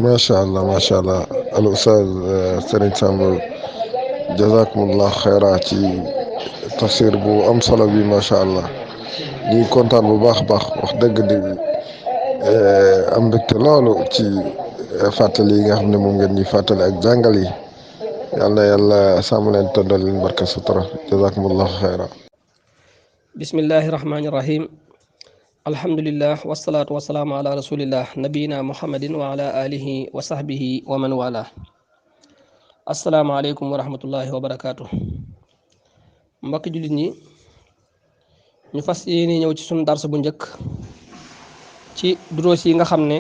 macha allah al ustaz Serigne Samb jazakumullah xayra ci tafsir bu am solo bi macha allah ñuy kontaan bu baax a baax wax dëgg di am mbégte loolu ci fàttali yi nga xam ne moom ngeen ñuy fàttali ak jàngal yi yal na yàlla sàmm leen tëddal leen barke sutura jazakumullah xayra. bismillahi rahmaani rahim. alhamdulillah wasalaatu wasalaamu ala rasulillah nabiyina muhammadin wa ala alihi wa sahbihi wa man wala. asalaamaaleykum wa rahmatullahi wa barakaatu. mbokki jullit ñi ñu fas yéene ñëw ci sunu darsu bu njëkk ci duroos yi nga xam ne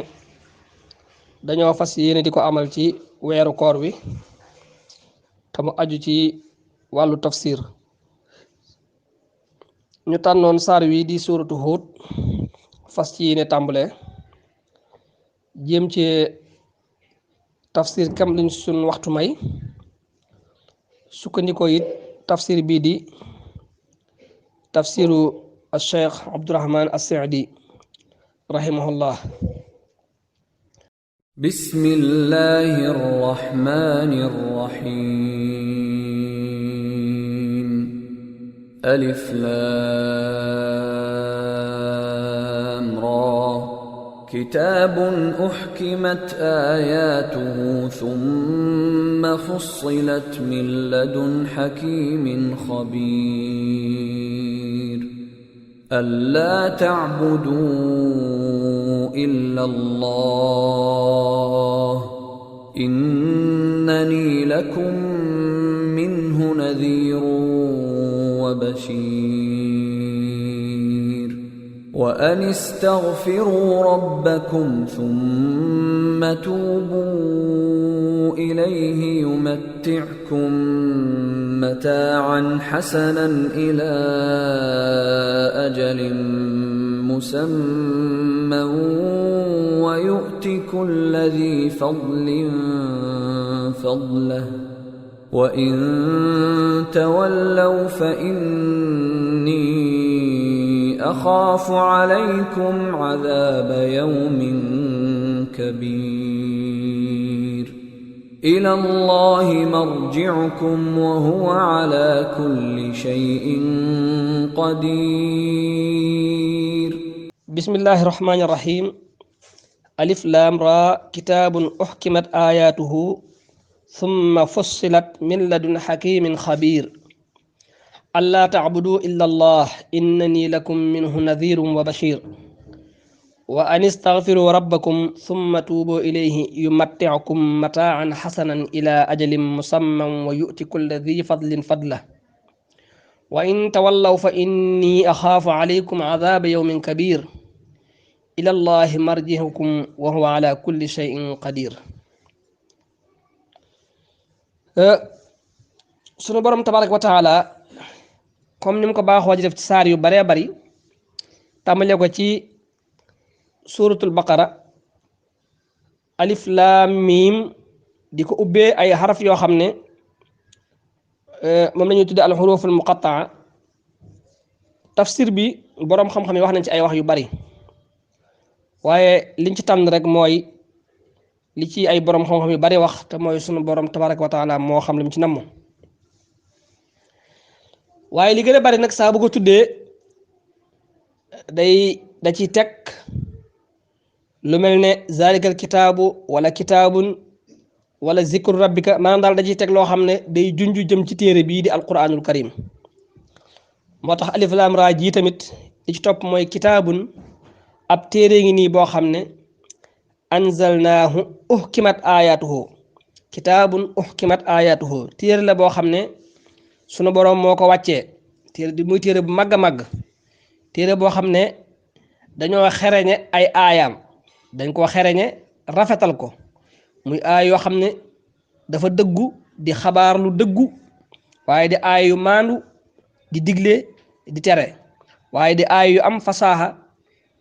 dañoo fas yéene di ko amal ci weeru koor wi te mu aju ci wàllu tafsir. ñu tànnoon saar wi di suuratu Huud fas ci yéene tàmbale jéem ci tafsir kam liñ suñ waxtu may sukkandikoo it tafsir bii di tafsiru al cheikh Abdurahman as-Saadi rahimahullah. bismillahi rrahmani rrahim. alif laam raa kitaabun uhkimat aayaatuhu thumma fussilat min ladun hakiimin khabiir. allaa ta'buduu illa allah innanii lakum minhu nadhiirun wa bashiir. وأن استغفروا ربكم ثم توبوا إليه يمتعكم متاعا حسنا إلى أجل مسمى ويؤت كل ذي فضل فضله وإن تولوا فإني أخاف عليكم عذاب يوم كبير. إلى الله مرجعكم وهو على كل شيء قدير. بسم الله الرحمن الرحيم. ألف لام را كتاب أحكمت آياته ثم فصلت من لدن حكيم خبير. ألا تعبدوا إلا الله إنني لكم منه نذير وبشير. وأن استغفروا ربكم ثم توبوا إليه يمتعكم متاعا حسنا إلى أجل مسمى ويؤتي كل ذي فضل فضله وإن تولوا فإني أخاف عليكم عذاب يوم كبير. إلى الله مرجعكم وهو على كل شيء قدير. sunu borom tabaraka wa taala comme ni mu ko baaxoo ji def ci saar yu baree bari tàmbale ko ci suratul baqara alif laam miim di ko ubbee ay xaraf yoo xam ne moom la ñuy tudde al xuruful muqattaa. tafsir bi boroom xam-xam yi wax nañ ci ay wax yu bari waaye liñ ci tànn rek mooy li ci ay boroom xam-xam yu bari wax te mooy sunu borom tabaraka wa taala moo xam li mu ci namm. waaye li gën a bari nag saa bu ko tuddee da ciy teg lu mel ne zalikal kitaabu wala kitaabun wala zikru rabbika maanaam daal da ciy teg loo xam ne day junju jëm ci téere bii di alquranul karim. moo tax alif laam raa ji tamit li ci topp mooy kitaabun ab téere ngi nii boo xam ne anzalnaahu uhkimat ayatuhu kitaabun uhkimat ayatuhu téere la boo xam ne sunu boroom moo ko wàccee téere di muy téere bu màgg a màgg téere boo xam ne dañoo xereñe ay aayaam dañ koo xereñe rafetal ko muy aay yoo xam ne dafa dëggu di xabaar lu dëggu waaye di aay yu maandu di digle di tere waaye di aay yu am fasaaxa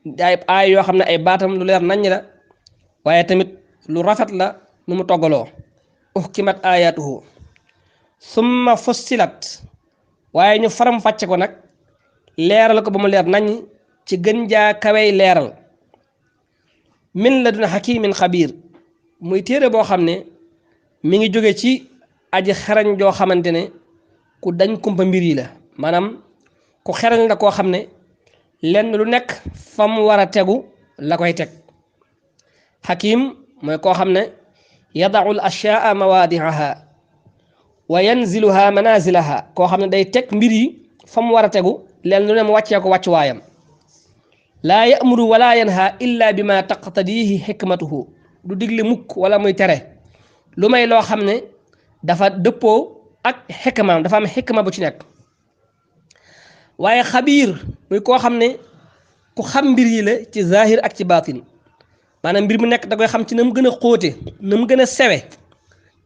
di ay aay yoo xam ne ay baatam lu leer naññ la waaye tamit lu rafet la nu mu toggaloo uhkimat ayatuhu summa fussilat waaye ñu faram fàcce ko nag leeral ko ba mu leer nañ ci gën jaa kawey leeral min ladun hakimin xabiir muy téere boo xam ne mi ngi jóge ci aji xarañ joo xamante ne ku dañ kumpa mbir yi la maanaam ku xarañ la koo xam ne lenn lu nekk fa mu war a tegu la koy teg xakim mooy koo xam ne yadacu l ashyaa mawaadiaha wa yanziluha manazilaha koo xam ne day teg mbir yi fa mu war a tegu lenn lu ne mu wàccee ko wàccuwaayam laa ya'muru wala yanha illa bima taqtadihi xikmatuhu du digle mukk wala muy tere lu may loo xam ne dafa dëppoo ak xikmaam dafa am xikma bu ci nekk waaye xabiir muy koo xam ne ku xam mbir yi la ci zahir ak ci baatin maanaam mbir mu nekk da koy xam ci na mu gën a xóote na mu gën a sewe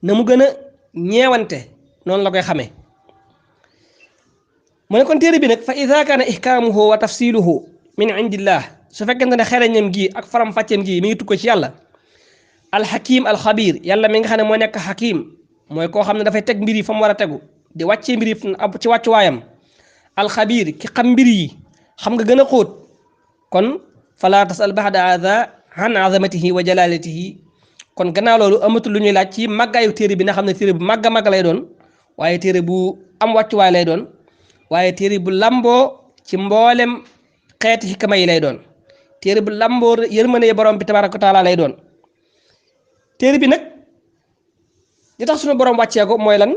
na mu gën a ñeewante noonu la koy xamee mu ne kon téere bi nag fa ida kaana ihkaamuhu wa tafsiluhu min indillah su fekkente ne xereñam gi ak faram fàcceem gi mi ngi tukko ci yàlla alxakim alxabir yàlla mi nga xam ne moo nekk xakim mooy koo xam ne dafay teg mbir yi fa mu war a tegu di wàccee mbir yi ci wàccuwaayam alxabir ki xam mbir yi xam nga gën a xóot kon fala tasal baxda hada an azamatihi wa jalalatihi kon gannaaw loolu amatul lu ñuy laaj ci màggaayu téere bi nga xam ne téere bu màgg a màgg lay doon waaye téere bu am wàccuwaay lay doon waaye téere bu lamboo ci mboolem xeeti xikma yi lay doon téere bu lamboo yërmande borom bi tabaraka wa taala lay doon téere bi nag li tax suñu borom wàccee ko mooy lan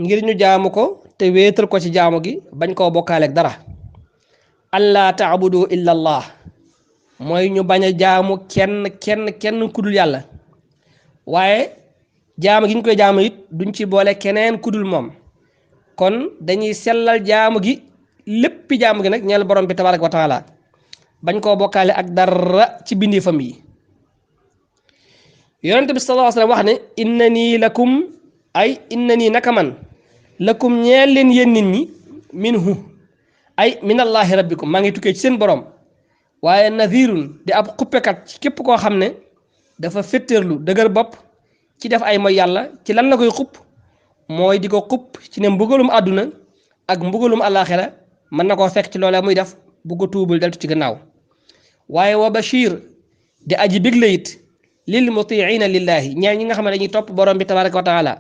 ngir ñu jaamu ko te wéetal ko ci jaamu gi bañ koo bokkaaleeg dara allah taabudu illa allah mooy ñu bañ a jaamu kenn kudul yàlla waaye jaamu gi ñu koy jaamu it duñ ci boole keneen kudul moom kon dañuy sellal jaamu gi léppi jaamu gi nag ñeel borom bi tabaraka wa taala bañ koo bokkaale ak dara ci bindi fam yi yonent bi sallallahu alayhi wa sallam wax ne inna nii naka man lakum ñeel leen yéen nit ñi minhu ay minallahi rabbikum maa ngi tukkee ci seen borom waaye nadhirun di ab xuppekat ci képp koo xam ne dafa féttéerlu dëgër bopp ci def ay mooy yàlla ci lan la koy xupp mooy di ko xupp ci ne mbugalum àdduna ak mbugalum àllaaxira mën na koo fekk ci loolee muy def bu ko tuubul deltu ci gannaaw waaye wa bashir di aji bégle it lil mutiina lillahi ñaar ñi nga xam ne dañuy topp borom bi tabaraka wa taala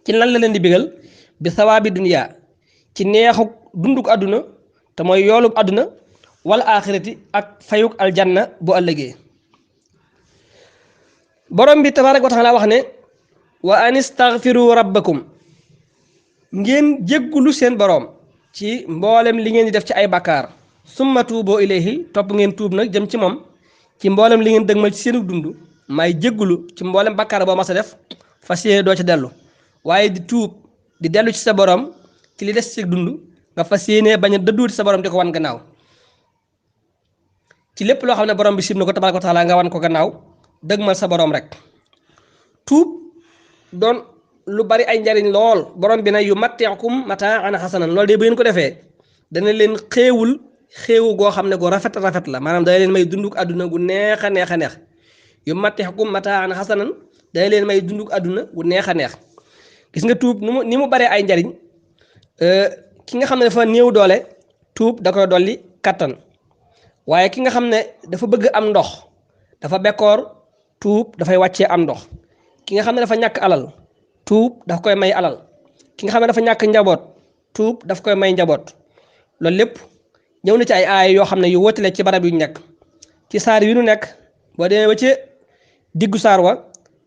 ci lan la leen di bégal bi sawaabi dunya ci neexuk dunduk àdduna te mooy yoolub àdduna wal axirati ak fayuk aljanna bu ëllëgee borom bi tabaraka wa taala wax ne wa an istaghfiru rabbakum ngeen jéggulu seen borom ci mboolem li ngeen di def ci ay bakkaar summa tuuboo ilayhi topp ngeen tuub nag jëm ci moom ci mboolem li ngeen dëgmal ci seenu dund may jéggulu ci mboolem bakkaar boo mas a def fas yéene doo ci dellu waaye di tuub di dellu ci sa borom ci li des ci dund nga fas yéene bañ a dëddu ci sa borom di ko wan gannaaw ci lépp loo xam ne borom bi sib na ko tabaraka wa taala nga wan ko gannaaw dëgmal sa borom rek tuub doon lu bari ay njariñ lool borom bi ne yu matti'ukum mataan hasanan loolu de bu ngeen ko defee dana leen xéewu goo xam ne gu rafet la maanaam dana leen may dunduk àdduna gu neex a neex yu matti'ukum mataan hasanan dana leen may dunduk àdduna gu neex a neex gis nga tuub ni mu baree ay njariñ ki nga xam ne dafa néew doole tuub da koy dolli kattan waaye ki nga xam ne dafa bëgg am ndox dafa bekkoor tuub dafay wàccee am ndox ki nga xam ne dafa ñàkk alal tuub daf koy may alal ki nga xam ne dafa ñàkk njaboot tuub daf koy may njaboot loolu lépp ñëw na ci ay aaya yoo xam ne yu wóotale ci barab yu nekk ci saar yu nu nekk boo demee ba ci diggu saar wa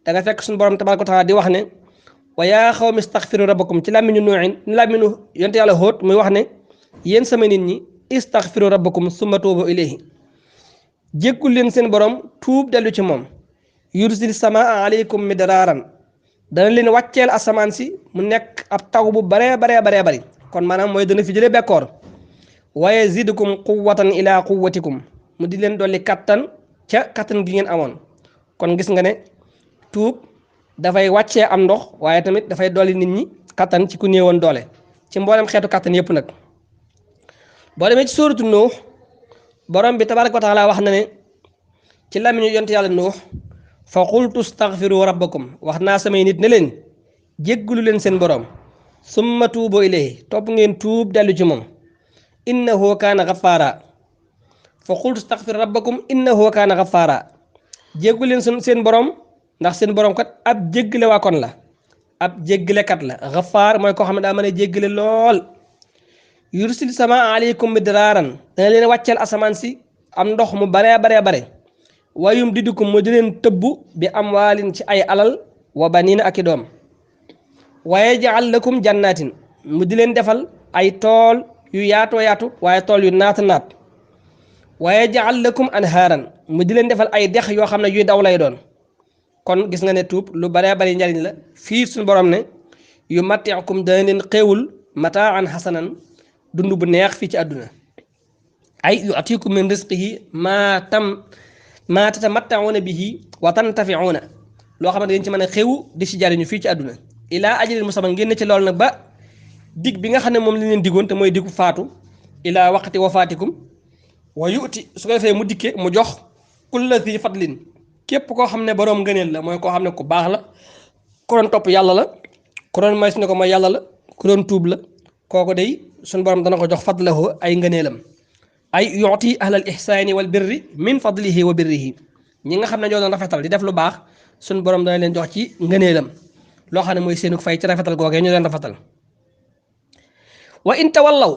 da nga fekk suñu borom tabaraka wa taala di wax ne wa yaa xawmi istaghfiru rabbakum ci làmmiñu nuuhin làmmiñu yonte yàlla xóot muy wax ne yéen sama nit ñi istaghfiru rabbakum summa tuubu ilayhi jéggul leen seen borom tuub dellu ci moom yursil samaa aleykum midraaran dana leen wàcceel asamaan si mu nekk ab taw bu baree bari kon maanaam mooy dana fi jëlee bekkoor waaye zidukum quwwatan ila quwwatikum mu di leen dolli kattan ca kattan gi ngeen amoon kon gis nga ne tuub dafay wàccee am ndox waaye tamit dafay dolli nit ñi kattan ci ku néewoon doole ci mboolem xeetu kattan yépp nag boo demee ci sóoratu Nuux borom bi tabaraka wa taala wax na ne ci làmmiñu yonent yàlla Nuux fa qultu staghfiru rabbakum wax naa samay nit ne leen jéggalu leen seen borom summa tuubu ilayhi topp ngeen tuub dellu ci moom innahu kaana ghaffara fa qultu staghfiru rabbakum innahu kaana ghaffara jéggalu leen seen borom ndax seen borom kat ab jéggale waa kon la ab jéggalekat la xafaar mooy koo xam ne daa mën a jéggale lool yursil sama aleykum midraaran dana leen wàcceel asamaan si am ndox mu baree bare wayum didukum mu di leen tëbb bi amwaalin ci ay alal wa baniina ak i doom wa yaj'al lakum jannatin mu di leen defal ay tool yu yaatoo yaatu waaye tool yu naat wa yaj'al lakum anhaaran mu di leen defal ay dex yoo xam ne yuy daw lay doon kon gis nga ne tuub lu baree bari njariñ la fii suñu borom ne yu matti'ukum dana leen xéewul mataan xasanan dund bu neex fii ci àdduna ay yu atikum min rizqihi maa tatamatta'una bihi wa tantafi'una loo xam ne dañ ci mën a xéew di ci jariñu fii ci àdduna ilaa ajalin musamman ngeen ne ci loolu nag ba dig bi nga xam ne moom li leen digoon te mooy digu faatu ilaa waqti wafaatikum wa yu'ti su ko defee mu dikke mu jox kulla zi fadlin képp koo xam ne boroom ngëneel la mooy koo xam ne ku baax la ku doon topp yàlla la ku doon may su ne ko mooy yàlla la ku doon tuub la kooku day suñu borom dana ko jox fadlahu ay ngëneelam ay yu'ti ahlal ihsaani wal birri min fadlihi wa birrihi ñi nga xam ne ñoo doon rafetal di def lu baax suñu borom dana leen jox ci ngëneelam loo xam ne mooy seenu fay ci rafetal googee ñu leen rafetal wa in tawallaw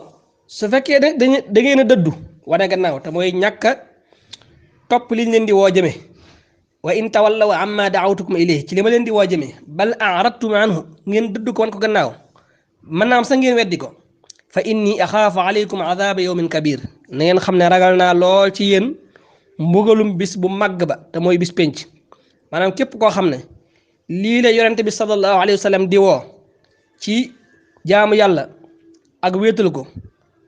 su fekkee ne da ngeen a dëddu wane gannaaw te mooy ñàkk a topp liñ leen di woo jëme wa in tawallaw amma da'awtukum ilayhi ci li ma leen di woo jëme bal a'radtum anhu ngeen dëddu ko wan ko gannaaw mën naa am sax ngeen weddi ko fa inni axaafu alaykum adaba yawmin kabir na ngeen xam ne ragal naa lool ci yéen mbugalum bis bu màgg ba te mooy bis penc maanaam képp koo xam ne lii la yonente bi sallallahu alayhi wa sallam di woo ci jaamu yàlla ak wéetal ko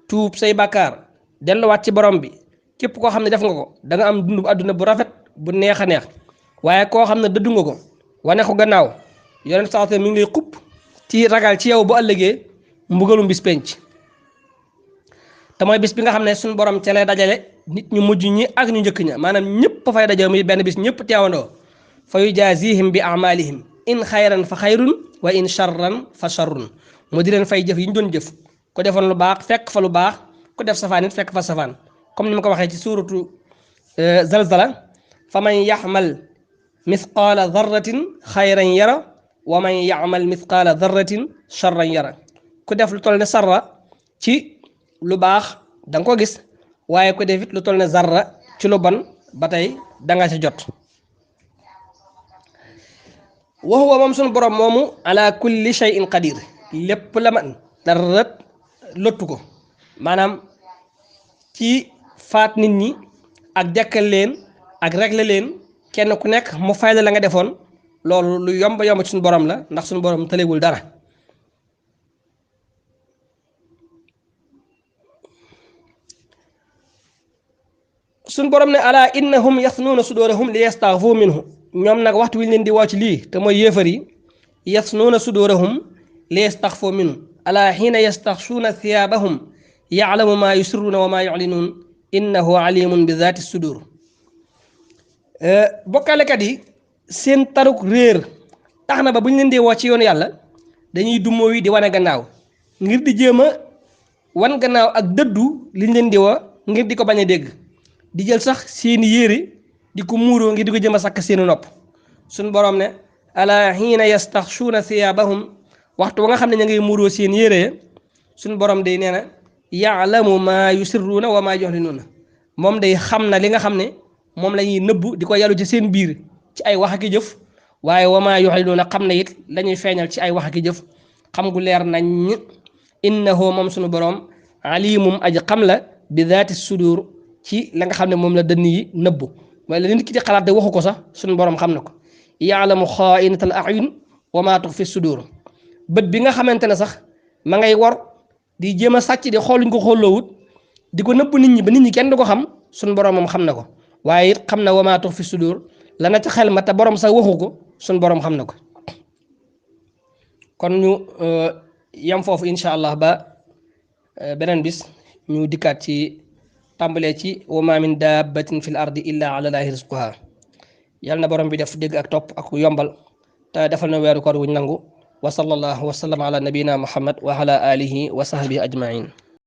tuub say bàkkaar delluwaat ci borom bi képp koo xam ne def nga ko da nga am dund bu àdduna bu rafet bu neex a neex waaye koo xam ne dëddu nga ko wane ko gannaaw yonente sallallahu alayhi wa sallam mi ngi lay xupp ci ragal ci yow bu ëllëgee mbugalum bis penc te mooy bis bi nga xam ne suñu borom ca lay dajale nit ñu mujj ñi ak ñu njëkk ña maanaam ñëpp fay dajale muy benn bis ñëpp teewandoo fa yujaazihim bi amalihim in xayran fa xayrun wa in charran fa charrun mu di leen fay jëf yi ñu doon jëf ku defoon lu baax fekk fa lu baax ku def safaan it fekk fa safaan comme ni ma ko waxee ci suuratu zalzala fa man yaxmal mithqaala darratin xayran yara wa man yaxmal mithqaala darratin charran yara ku def lu toll ne sarra ci lu baax danga ko gis waaye ku def it lu toll ne zarra ci lu bon ba tey danga ci jot wa huwa moom sunu borom moomu ala kulli shay'in qadir lépp la man dara lottu ko maanaam ci faat nit ñi ak dekkal leen ak régler leen kenn ku nekk mu fay la nga defoon loolu lu yomb yomb ci sunu borom la ndax sunu borom tëlewul dara suñ borom ne ala innahum yasnuuna sudurahum li yastaghfu minhu ñoom nag waxtu wi leen di woo ci lii te mooy yéefar yi yasnuuna sudurahum li yastaghfu minhu ala xiina yastaghshuuna thiyaabahum ya'lamu maa yusirruuna wa maa yu'linuun innahu alimun bi zaati sudur bokkalekat yi seen taruk réer tax na ba bu ñu leen di woo ci yoonu yàlla dañuy dummoo yi di wane gannaaw ngir di jéem a wan gannaaw ak dëddu liñ leen di woo ngir di ko bañ a dégg di jël sax seeni yére di ko muuroo ngir di ko jëm a sakk seeni nopp suñ boroom ne ala xiina yastaxshuuna thiyaabahum waxtu wa nga xam ne ña ngay muuroo seen yére suñ borom day nee na yaalamu maa yusirruuna wa maa yuxlinuuna moom day xam na li nga xam ne moom la ñuy nëbbu di ko yàllu ci seen biir ci ay wax ak i jëf waaye wa maa yuxlinuuna xam na it la ñuy feeñal ci ay wax ak i jëf xam gu leer nañ innahu moom suñu borom alimum aji xam la bi zaati sudur ci la nga xam ne moom la dënn yi nëbbu mooy la nit ki di xalaat de waxu ko sax suñu borom xam na ko yaalamu xaainatal ayun wa maa tuxfi sudur bët bi nga xamante ne sax ma ngay war di jéem a sàcc di xooluñ ko xoolloowut di ko nëbb nit ñi ba nit ñi kenn du ko xam suñu borom moom xam na ko waaye it xam na wa maa tuxfi sudur la na ca xel ma te borom sax waxu ko suñu borom xam na ko kon ñu yam foofu incha allah ba beneen bis ñu dikkaat ci tàmbalee ci wa ma min dabbatin fil ardi illa ala llahi rizquha yàlla na borom bi def dégg ak topp ak yombal te defal na weeru koor wuñ nangu wa sallallahu wa sallam ala nabina muhammad wa ala alihi wa sahbihi ajmain